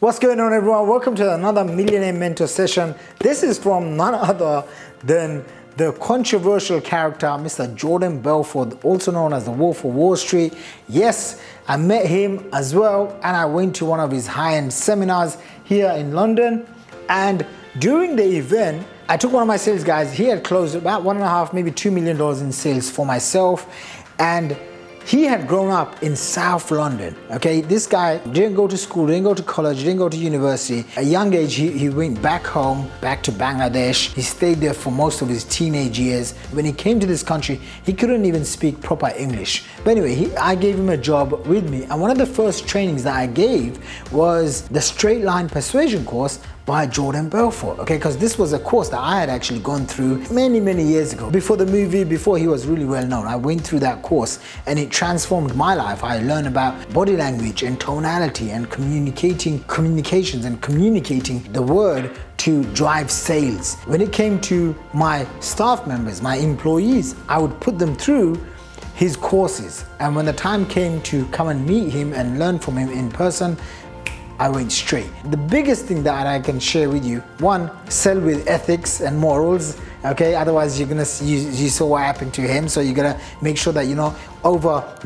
What's going on, everyone? Welcome to another Millionaire Mentor session. This is from none other than the controversial character, Mr. Jordan Belfort, also known as the Wolf of Wall Street. Yes, I met him as well, and I went to one of his high-end seminars here in London. And during the event, I took one of my sales guys. He had closed about $1.5, maybe $2 million in sales for myself. And he had grown up in South London, okay? This guy didn't go to school, didn't go to college, didn't go to university. At a young age, he went back home, back to Bangladesh. He stayed there for most of his teenage years. When he came to this country, he couldn't even speak proper English. But anyway, I gave him a job with me. And one of the first trainings that I gave was the straight line persuasion course by Jordan Belfort, okay? Because this was a course that I had actually gone through many years ago. Before the movie, before he was really well known, I went through that course and it transformed my life. I learned about body language and tonality and communications and communicating the word to drive sales. When it came to my staff members, my employees, I would put them through his courses. And when the time came to come and meet him and learn from him in person, I went straight. The biggest thing that I can share with you, one, sell with ethics and morals, okay? Otherwise you saw what happened to him, so you gotta make sure that you're not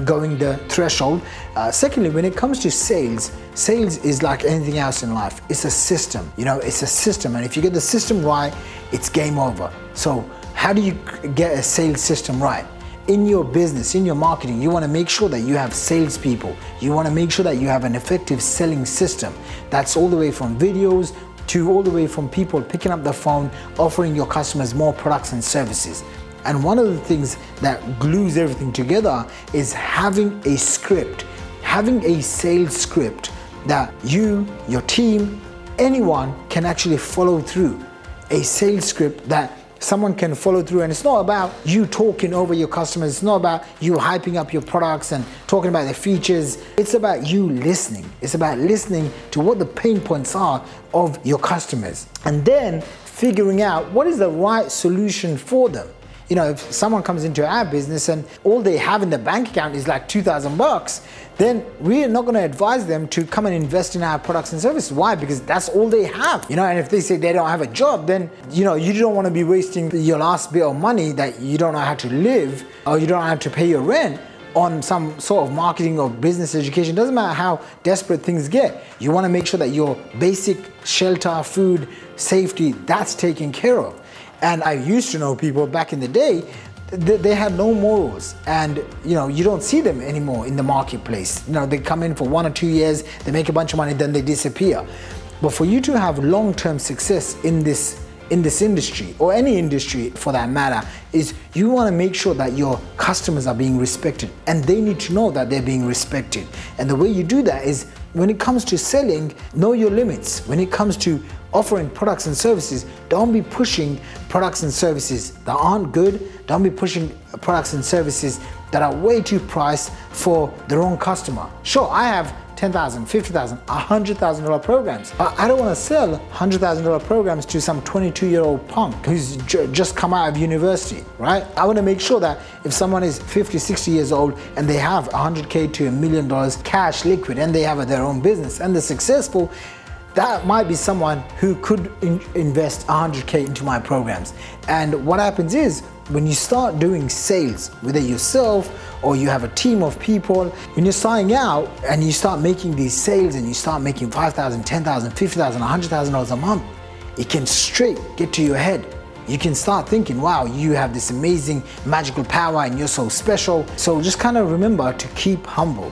going the threshold. Secondly, when it comes to sales is like anything else in life. It's a system, it's a system, and if you get the system right, it's game over. So how do you get a sales system right? In your business, in your marketing, you want to make sure that you have salespeople. You want to make sure that you have an effective selling system. That's all the way from videos to all the way from people picking up the phone, offering your customers more products and services. And one of the things that glues everything together is having a script, having a sales script that you, your team, anyone can actually follow through. A sales script that someone can follow through, and it's not about you talking over your customers. It's not about you hyping up your products and talking about the features. It's about you listening. It's about listening to what the pain points are of your customers and then figuring out what is the right solution for them. If someone comes into our business and all they have in the bank account is like $2,000, then we're not going to advise them to come and invest in our products and services. Why? Because that's all they have. And if they say they don't have a job, then you don't want to be wasting your last bit of money that you don't know how to live, or you don't know how to pay your rent on some sort of marketing or business education. It doesn't matter how desperate things get. You want to make sure that your basic shelter, food, safety, that's taken care of. And I used to know people back in the day, they had no morals, and you don't see them anymore in the marketplace. They come in for 1 or 2 years, they make a bunch of money, then they disappear. But for you to have long-term success in this industry, or any industry for that matter, is you want to make sure that your customers are being respected, and they need to know that they're being respected. And the way you do that is, when it comes to selling, know your limits. When it comes to offering products and services, don't be pushing products and services that aren't good. Don't be pushing products and services that are way too priced for the wrong customer. Sure, I have $10,000, $50,000, $100,000 programs. But I don't want to sell $100,000 programs to some 22-year-old punk who's just come out of university, right? I want to make sure that if someone is 50, 60 years old and they have $100K to $1 million cash liquid, and they have their own business and they're successful, that might be someone who could invest 100K into my programs. And what happens is, when you start doing sales, whether yourself or you have a team of people, when you're starting out and you start making these sales and you start making $5,000, $10,000, $50,000, $100,000 a month, it can straight get to your head. You can start thinking, wow, you have this amazing magical power and you're so special. So just kind of remember to keep humble,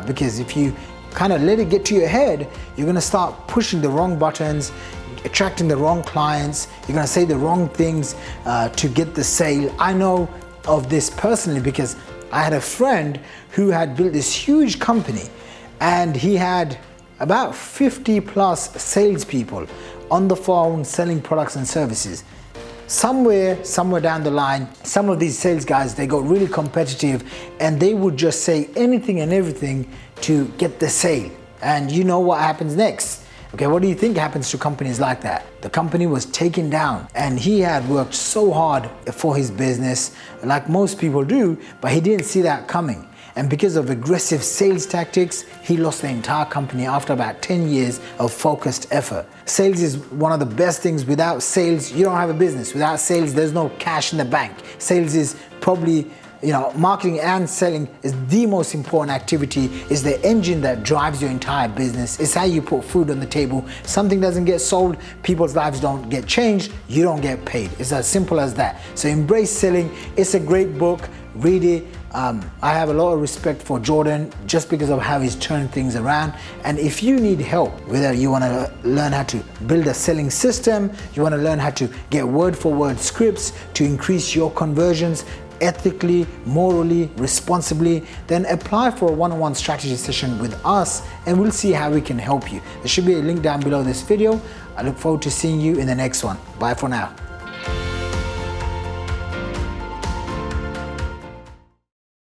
because if you kind of let it get to your head, you're going to start pushing the wrong buttons, attracting the wrong clients. You're going to say the wrong things to get the sale. I know of this personally because I had a friend who had built this huge company, and he had about 50 plus salespeople on the phone selling products and services. Somewhere down the line, some of these sales guys, they got really competitive, and they would just say anything and everything to get the sale. And you know what happens next? Okay, what do you think happens to companies like that? The company was taken down, and he had worked so hard for his business, like most people do, but he didn't see that coming. And because of aggressive sales tactics, he lost the entire company after about 10 years of focused effort. Sales is one of the best things. Without sales, you don't have a business. Without sales, there's no cash in the bank. Sales is probably, marketing and selling is the most important activity. It's the engine that drives your entire business. It's how you put food on the table. Something doesn't get sold, people's lives don't get changed, you don't get paid. It's as simple as that. So embrace selling. It's a great book. Read it. I have a lot of respect for Jordan just because of how he's turned things around. And if you need help, whether you want to learn how to build a selling system, you want to learn how to get word for word scripts to increase your conversions ethically, morally, responsibly, then apply for a one-on-one strategy session with us and we'll see how we can help you. There should be a link down below this video. I look forward to seeing you in the next one. Bye for now.